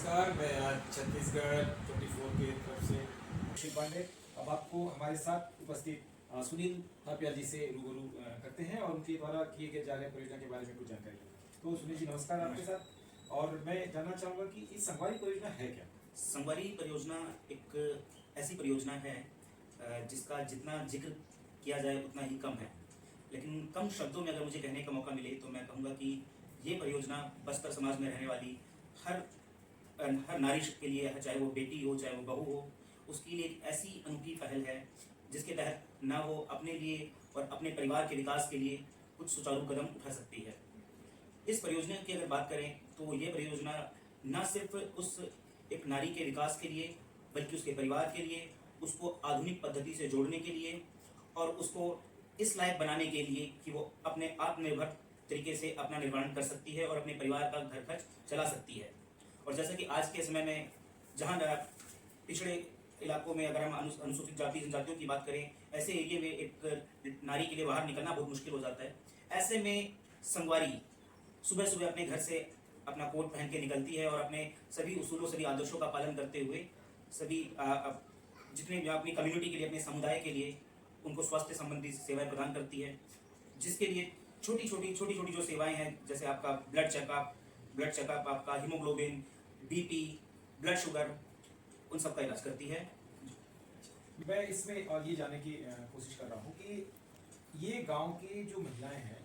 नमस्कार, मैं आज छत्तीसगढ़ 24 की तरफ से शिव पांडे अब आपको हमारे साथ उपस्थित सुनील थापिया जी से रूबरू करते हैं और उनके द्वारा किए गए जा रहे परियोजना के बारे में कुछ जानकारी लेंगे। तो सुनील जी नमस्कार आपके साथ। और मैं जानना चाहूँगा कि इस संगवारी परियोजना है क्या? संगवारी परियोजना एक ऐसी परियोजना है जिसका जितना जिक्र किया जाए उतना ही कम है। लेकिन कम शब्दों में अगर मुझे कहने का मौका मिले तो मैं कहूँगा कि ये परियोजना बस्तर समाज में रहने वाली हर हर नारी के लिए, चाहे वो बेटी हो चाहे वो बहू हो, उसके लिए एक ऐसी अनूठी पहल है जिसके तहत ना वो अपने लिए और अपने परिवार के विकास के लिए कुछ सुचारू कदम उठा सकती है। इस परियोजना की अगर बात करें तो ये परियोजना न सिर्फ उस एक नारी के विकास के लिए बल्कि उसके परिवार के लिए, उसको आधुनिक पद्धति से जोड़ने के लिए और उसको इस लायक बनाने के लिए कि वो अपने आत्मनिर्भर तरीके से अपना निर्माण कर सकती है और अपने परिवार का घर खर्च चला सकती है। और जैसा कि आज के समय में जहाँ पिछड़े इलाकों में अगर हम अनुसूचित जाति जनजातियों की बात करें, ऐसे एरिया में एक नारी के लिए बाहर निकलना बहुत मुश्किल हो जाता है। ऐसे में संगवारी सुबह सुबह अपने घर से अपना कोट पहन के निकलती है और अपने सभी उसूलों सभी आदर्शों का पालन करते हुए सभी जितने भी अपनी कम्युनिटी के लिए, अपने समुदाय के लिए उनको स्वास्थ्य संबंधी सेवाएं प्रदान करती है, जिसके लिए छोटी छोटी जो सेवाएं हैं, जैसे आपका ब्लड चेकअप, आपका हीमोग्लोबिन, बीपी, ब्लड शुगर, उन सब का इलाज करती है। मैं इसमें और ये जानने की कोशिश कर रहा हूँ कि ये गांव की जो महिलाएं हैं,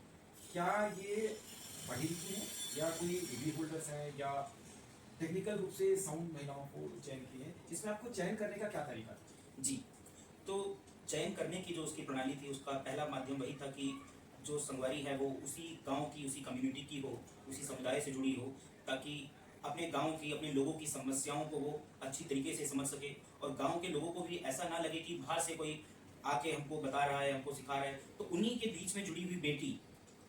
क्या ये पढ़ी लिखी हैं या कोई डिग्री होल्डर्स हैं या टेक्निकल रूप से साउंड महिलाओं को चयन की है? इसमें आपको चयन करने का क्या तरीका था? जी, तो चयन करने की जो उसकी प्रणाली थी, उसका पहला माध्यम वही था कि जो संगवारी है वो उसी गांव की, उसी कम्युनिटी की हो, उसी समुदाय से जुड़ी हो, ताकि अपने गांव की, अपने लोगों की समस्याओं को वो अच्छी तरीके से समझ सके और गांव के लोगों को भी ऐसा ना लगे कि बाहर से कोई आके हमको बता रहा है, हमको सिखा रहा है। तो उन्हीं के बीच में जुड़ी हुई बेटी,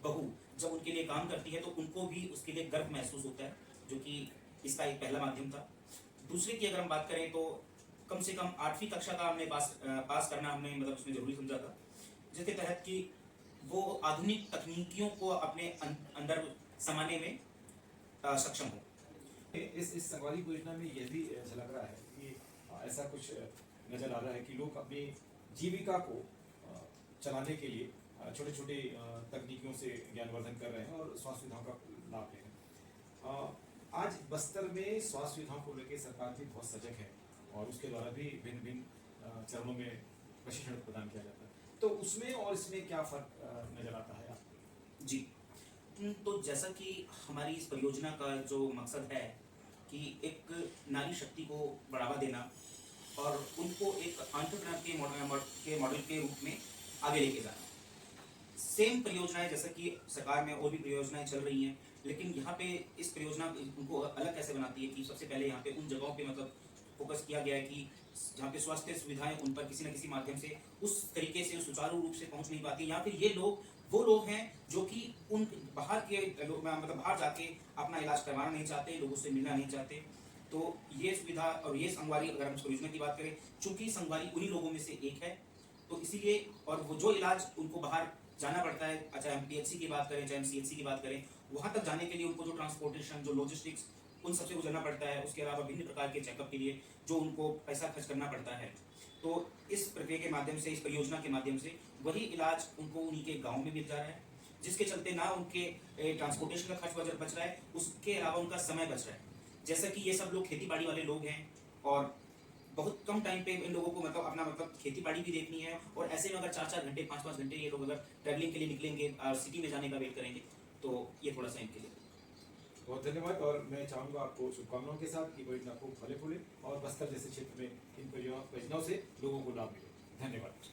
बहू जब उनके लिए काम करती है तो उनको भी उसके लिए गर्व महसूस होता है, जो कि इसका एक पहला माध्यम था। दूसरे की अगर हम बात करें तो कम से कम 8वीं कक्षा का हमने पास करना हमने मतलब उसमें जरूरी समझा था, जिसके तहत कि वो आधुनिक तकनीकियों को अपने अंदर समाने में सक्षम हो। इस संगवारी परियोजना में यह भी झलक रहा है कि ऐसा कुछ नजर आ रहा है कि लोग अपनी जीविका को चलाने के लिए छोटे छोटे तकनीकियों से ज्ञानवर्धन कर रहे हैं और स्वास्थ्य सुविधाओं का लाभ ले रहे हैं। आज बस्तर में स्वास्थ्य सुविधाओं को लेकर सरकार भी बहुत सजग है और उसके द्वारा भी भिन्न भिन्न चरणों में प्रशिक्षण प्रदान किया जाता है। तो उसमें और इसमें क्या फर्क नजर आता है आपको? जी, तो जैसा कि हमारी इस परियोजना का जो मकसद है कि एक नारी शक्ति को बढ़ावा देना और उनको एक एंटरप्रेन्योर के मॉडल के रूप में आगे लेके जाना। सेम परियोजनाएं जैसा कि सरकार में और भी परियोजनाएं चल रही हैं, लेकिन यहाँ पे इस परियोजना उनको अलग कैसे बनाती है कि सबसे पहले यहाँ पे उन जगहों पे मतलब फोकस किया गया है कि जहाँ पे स्वास्थ्य सुविधाएं उन पर किसी न किसी माध्यम से उस तरीके से सुचारू रूप से पहुंच नहीं पाती, या फिर ये लोग वो लोग हैं जो कि उन बाहर के लोग मतलब बाहर जाके अपना इलाज करवाना नहीं चाहते, लोगों से मिलना नहीं चाहते। तो ये सुविधा और ये संगवारी, अगर हम परियोजना की बात करें, चूंकि संगवारी उन्हीं लोगों में से एक है, तो इसीलिए और वो जो इलाज उनको बाहर जाना पड़ता है, चाहे हम पीएचसी की बात करें, चाहे हम सीएचसी की बात करें, वहां तक जाने के लिए उनको जो ट्रांसपोर्टेशन, जो लॉजिस्टिक्स, उन सबसे गुजरना पड़ता है। उसके अलावा विभिन्न प्रकार के चेकअप के लिए जो उनको पैसा खर्च करना पड़ता है। तो इस प्रक्रिया के माध्यम से, इस परियोजना के माध्यम से वही इलाज उनको उन्हीं के गांव में मिल जा रहा है, जिसके चलते ना उनके ट्रांसपोर्टेशन का खर्च बच रहा है, उसके अलावा उनका समय बच रहा है। जैसा कि ये सब लोग खेती बाड़ी वाले लोग हैं और बहुत कम टाइम पे इन लोगों को मतलब अपना मतलब खेती बाड़ी भी देखनी है, और ऐसे में अगर 4-4 घंटे 5-5 घंटे ये लोग अगर ट्रैवलिंग के लिए निकलेंगे और सिटी में जाने का वेट करेंगे, तो ये थोड़ा सा इनके लिए। बहुत धन्यवाद। और मैं चाहूँगा आपको शुभकामनाओं के साथ कि परियोजना खूब फले फूले और बस्तर जैसे क्षेत्र में इन परियोजनाओं से लोगों को लाभ मिले। धन्यवाद।